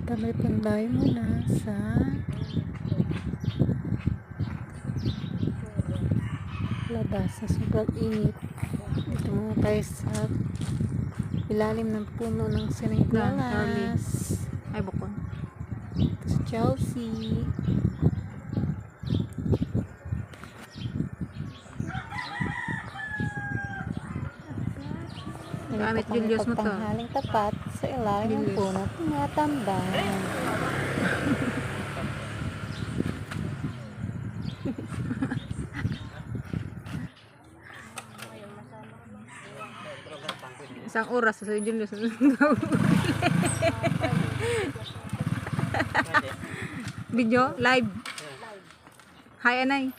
Tambay panday muna sa labas sa sobrang init. Dito muna tayo sa ilalim ng puno ng sinigwalas. Ay, bukon. Ito sa Chelsea. Gamit Julius mo to. Pagtanghaling tapat sa ilalim ng puno at tumatambay. Isang oras sa Julius. Video? Live? Hi, Anay.